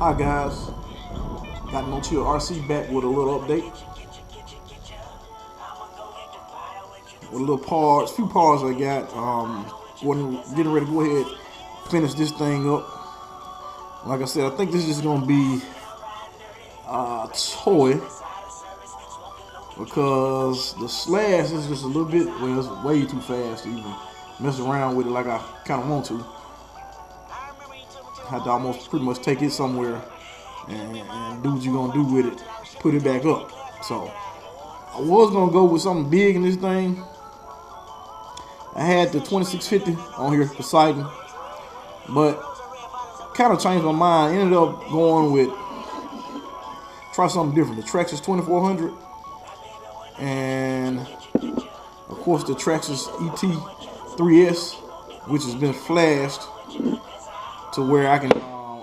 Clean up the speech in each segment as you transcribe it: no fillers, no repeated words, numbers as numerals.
Hi guys, got Gncrc back with a little update. With a little pause, few parts I got. Getting ready to go ahead, finish this thing up. Like I said, I think this is just gonna be a toy because the slash is just a little bit, well, it's way too fast to even mess around with it like I kind of want to. Had to almost pretty much take it somewhere and do what you're gonna do with it, put it back up. So I was gonna go with something big in this thing. I had the 2650 on here for sighting, but kind of changed my mind. Ended up going with try something different. The Traxxas 2400, and of course the Traxxas ET3S, which has been flashed to where I can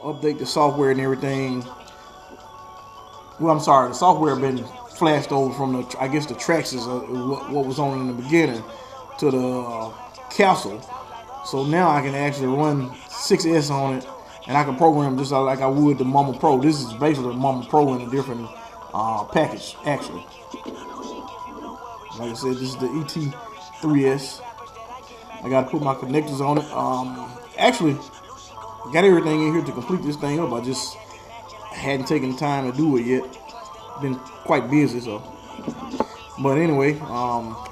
update the software and everything. Well, I'm sorry, the software been flashed over from the, I guess, the Traxxas, what was on in the beginning, to the Castle. So now I can actually run 6S on it, and I can program just like I would the Mama Pro. This is basically the Mama Pro in a different package, actually. Like I said, this is the ET3S. I got to put my connectors on it. Actually, got everything in here to complete this thing up. I just hadn't taken the time to do it yet. Been quite busy, so. But anyway, got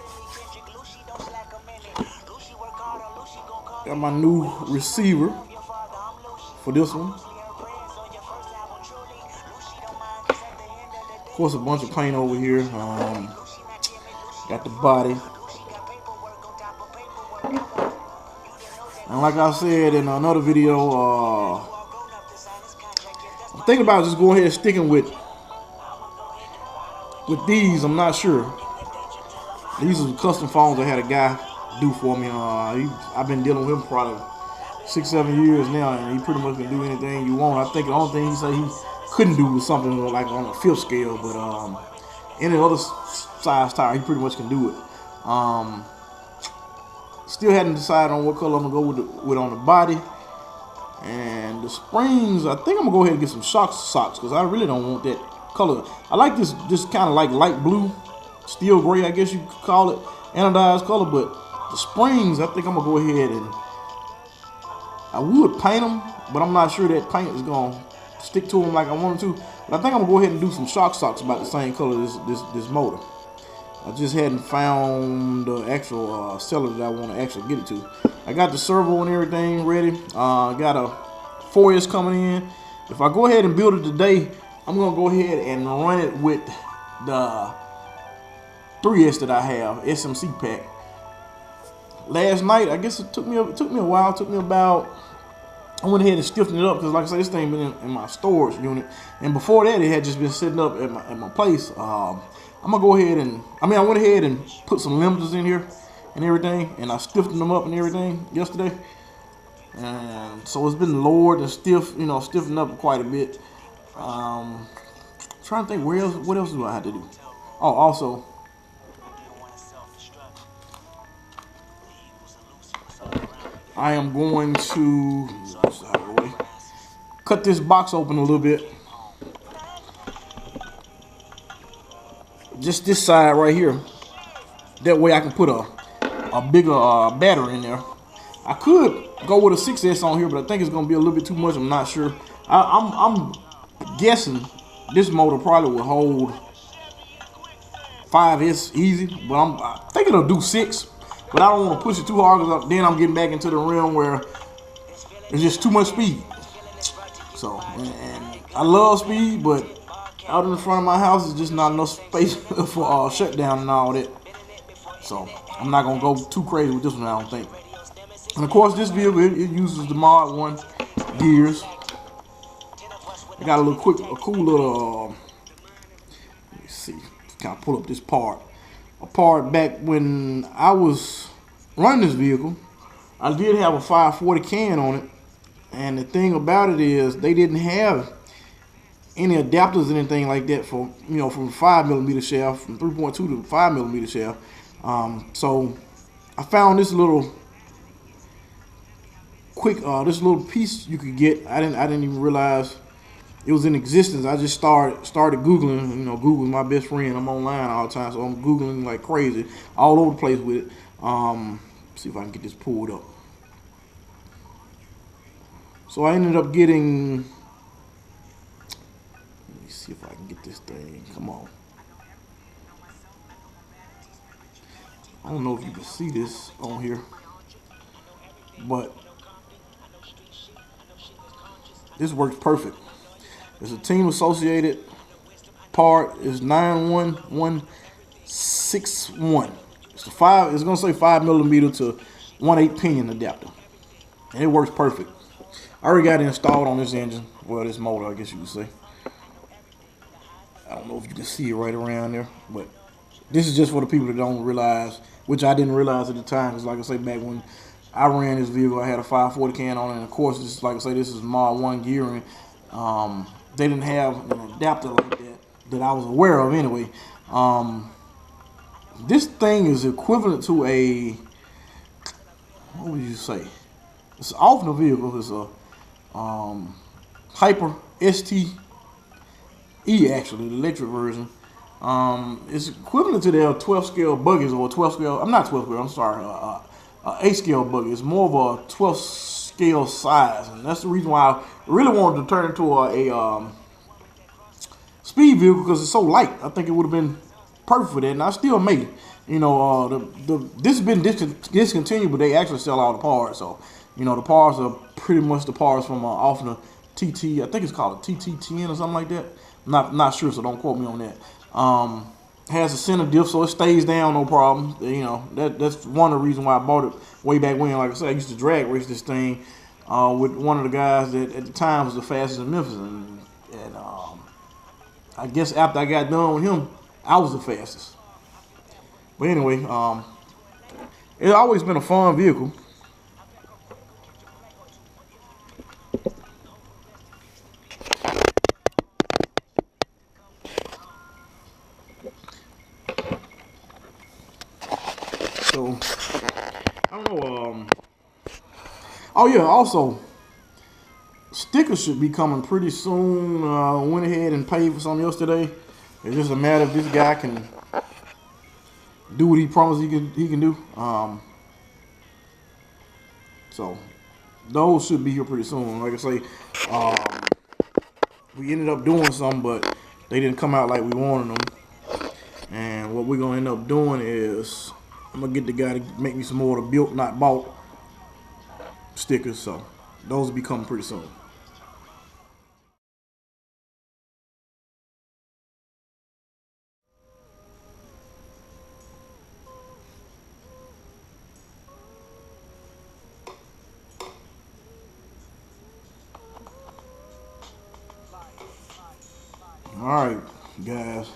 my new receiver for this one. Of course, a bunch of paint over here. Got the body. And like I said in another video, I'm thinking about just going ahead and sticking with these. I'm not sure. These are custom phones I had a guy do for me. I've been dealing with him probably 6-7 years now, and he pretty much can do anything you want. I think the only thing he said he couldn't do was something like on a fifth scale, but any other size tire he pretty much can do it. Still hadn't decided on what color I'm gonna go with on the body. And the springs, I think I'm gonna go ahead and get some shock socks because I really don't want that color. I like this kind of like light blue, steel gray, I guess you could call it, anodized color. But the springs, I think I'm gonna go ahead and I would paint them, but I'm not sure that paint is gonna stick to them like I wanted to. But I think I'm gonna go ahead and do some shock socks about the same color as this motor. I just hadn't found the actual seller that I want to actually get it to. I got the servo and everything ready. Got a 4S coming in. If I go ahead and build it today, I'm gonna go ahead and run it with the 3S that I have, SMC pack. Last night, I guess it took me a while. It took me about, I went ahead and stiffened it up because, like I said, this thing been in my storage unit, and before that, it had just been sitting up at my place. I'm gonna go ahead and, I went ahead and put some limiters in here and everything, and I stiffened them up and everything yesterday. And so it's been lowered and stiffened up quite a bit. Trying to think what else do I have to do? Oh, also, I am going to cut this box open a little bit. Just this side right here. That way I can put a bigger battery in there. I could go with a 6S on here, but I think it's gonna be a little bit too much. I'm not sure. I'm guessing this motor probably will hold 5S easy, but I think it'll do 6. But I don't want to push it too hard because then I'm getting back into the realm where it's just too much speed. So, and I love speed, but out in the front of my house is just not enough space for shutdown and all that. So I'm not gonna go too crazy with this one, I don't think. And of course, this vehicle it uses the Mod 1 gears. I got a cool little. Let me see. Kind of pull up this part. A part back when I was running this vehicle, I did have a 540 can on it, and the thing about it is they didn't have any adapters or anything like that for, from 5mm shaft, from 3.2 to 5mm shaft. So I found this little this little piece you could get. I didn't even realize it was in existence. I just started Googling. You know, Google's my best friend. I'm online all the time, so I'm Googling like crazy, all over the place with it. See if I can get this pulled up. So I ended up getting. Let me see if I can get this thing. Come on. I don't know if you can see this on here, but this works perfect. It's a team associated part is 91161. It's the five. It's gonna say 5mm to 1/8 pinion adapter, and it works perfect. I already got it installed on this engine. Well, this motor, I guess you could say. I don't know if you can see it right around there, but this is just for the people that don't realize, which I didn't realize at the time. Because like I say, back when I ran this vehicle, I had a 540 can on it, and of course, this, like I say, this is Mod 1 gearing. They didn't have an adapter like that I was aware of anyway. This thing is equivalent to a, what would you say? It's off the vehicle. It's a Hyper STE, actually, the electric version. It's equivalent to their 12 scale buggies, or 12 scale. I'm not 12 scale. I'm sorry, 8 scale buggy. It's more of a 12 scale size, and that's the reason why I really wanted to turn into a speed vehicle, because it's so light. I think it would have been perfect for that, and I still made it. You know, this has been discontinued, but they actually sell all the parts. So, you know, the parts are pretty much the parts from off the TT. I think it's called a TT10 or something like that. Not sure, so don't quote me on that. Has a center diff, so it stays down, no problem. You know, that's one of the reasons why I bought it way back when. Like I said, I used to drag race this thing with one of the guys that at the time was the fastest in Memphis, and I guess after I got done with him, I was the fastest. But anyway, it's always been a fun vehicle. So, I don't know. Oh yeah, also, stickers should be coming pretty soon. Went ahead and paid for some yesterday. It's just a matter if this guy can do what he promised he can do. So those should be here pretty soon. Like I say, we ended up doing some, but they didn't come out like we wanted them. And what we're gonna end up doing is I'm gonna get the guy to make me some more of the built not bought stickers. So those will be coming pretty soon. Alright, guys.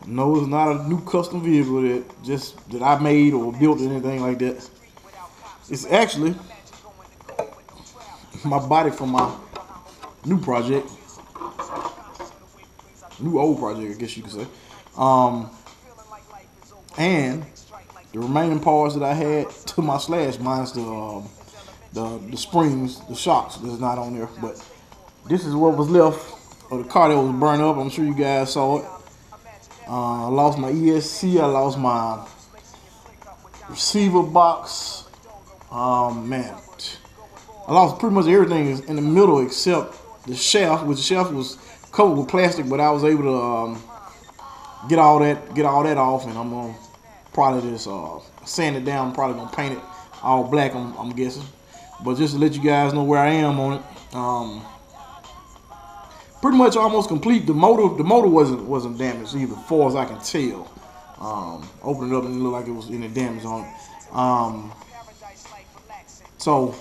No, it's not a new custom vehicle that I made or built or anything like that. It's actually my body from my new project. New old project, I guess you could say. And the remaining parts that I had to my slash, minus the springs, the shocks that's not on there, but this is what was left of the car that was burned up. I'm sure you guys saw it. I lost my ESC. I lost my receiver box. Man, I lost pretty much everything in the middle except the shaft, which the shaft was covered with plastic, but I was able to get all that off, and I'm gonna probably just sand it down. I'm probably gonna paint it all black. I'm guessing, but just to let you guys know where I am on it. Pretty much almost complete. The motor wasn't damaged either, as far as I can tell. Opened it up and it looked like it was any damage on it. So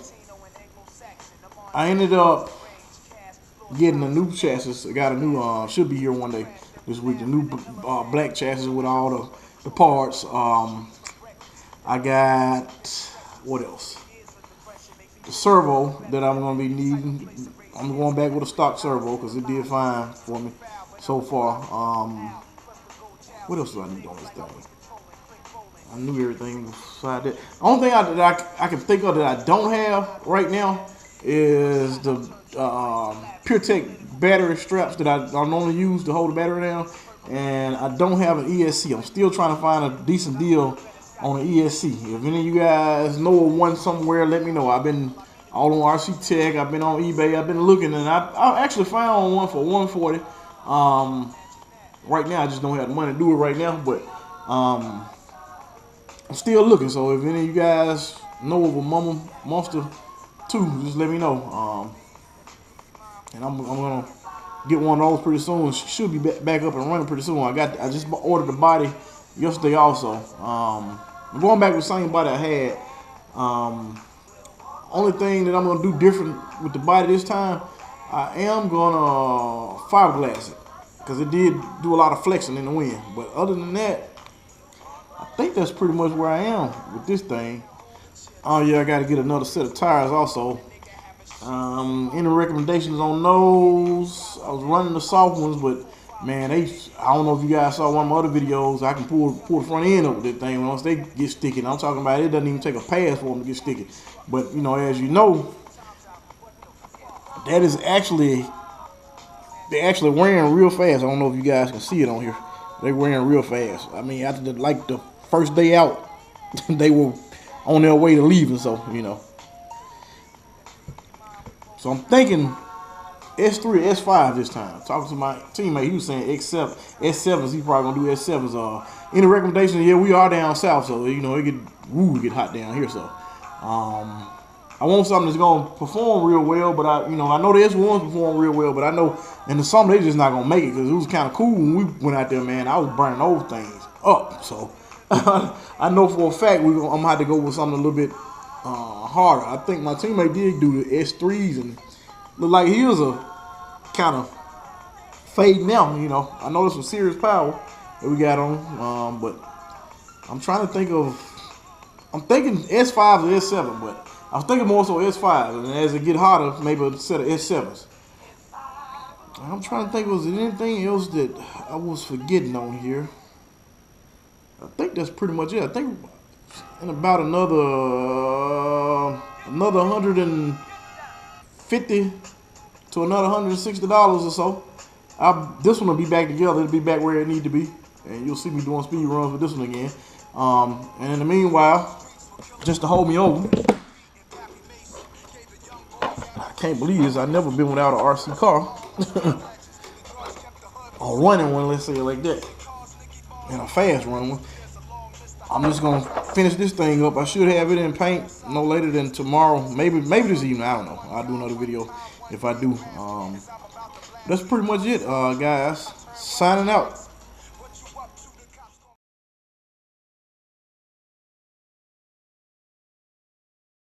I ended up getting a new chassis. I got a new, should be here one day this week. The new black chassis with all the parts. I got, what else? The servo that I'm gonna be needing. I'm going back with a stock servo because it did fine for me so far. What else do I need on this thing? I knew everything beside that. The only thing that I can think of that I don't have right now is the PureTech battery straps that I normally use to hold the battery down, and I don't have an ESC. I'm still trying to find a decent deal on an ESC. If any of you guys know of one somewhere, let me know. I've been all on RC Tech. I've been on eBay. I've been looking, and I actually found one for $140. Right now, I just don't have the money to do it right now, but I'm still looking. So if any of you guys know of a Monster 2, just let me know. And I'm gonna get one of those pretty soon. Should be back up and running pretty soon. I just ordered the body yesterday also. I'm going back with the same body I had. Only thing that I'm gonna do different with the body this time, I am gonna fiberglass it, because it did do a lot of flexing in the wind. But other than that, I think that's pretty much where I am with this thing. Oh yeah, I got to get another set of tires also. Any recommendations on those? I was running the soft ones, but man, I don't know if you guys saw one of my other videos. I can pull the front end up with that thing once they get sticky. And I'm talking about, it doesn't even take a pass for them to get sticky. But you know, as you know, that is actually, they're actually wearing real fast. I don't know if you guys can see it on here. They're wearing real fast. I mean, after the first day out, they were on their way to leaving. So you know. So I'm thinking S3, S5 this time. Talking to my teammate, he was saying X7, S7s. He probably gonna do S7s. Any recommendations? Yeah, we are down south, so you know it get hot down here. So I want something that's gonna perform real well. But I know the S1s perform real well. But I know in the summer they just not gonna make it, because it was kind of cool when we went out there, man. I was burning those things up. So I know for a fact I'm gonna have to go with something a little bit harder. I think my teammate did do the S3s and look like he was a kind of fading out. You know, I know there's some serious power that we got on, but I'm trying to think of. I'm thinking S5 or S7, but I'm thinking more so S5. And as it get hotter, maybe a set of S7s. I'm trying to think, was there anything else that I was forgetting on here? I think that's pretty much it. I think in about another $150 to another $160 or so, this one will be back together. It'll be back where it need to be, and you'll see me doing speed runs with this one again. And in the meanwhile, just to hold me over, I can't believe this. I've never been without an RC car, or running one, let's say it like that, and a fast running one. I'm just gonna finish this thing up. I should have it in paint no later than tomorrow, maybe this evening. I don't know. I'll do another video if I do. That's pretty much it, guys. Signing out.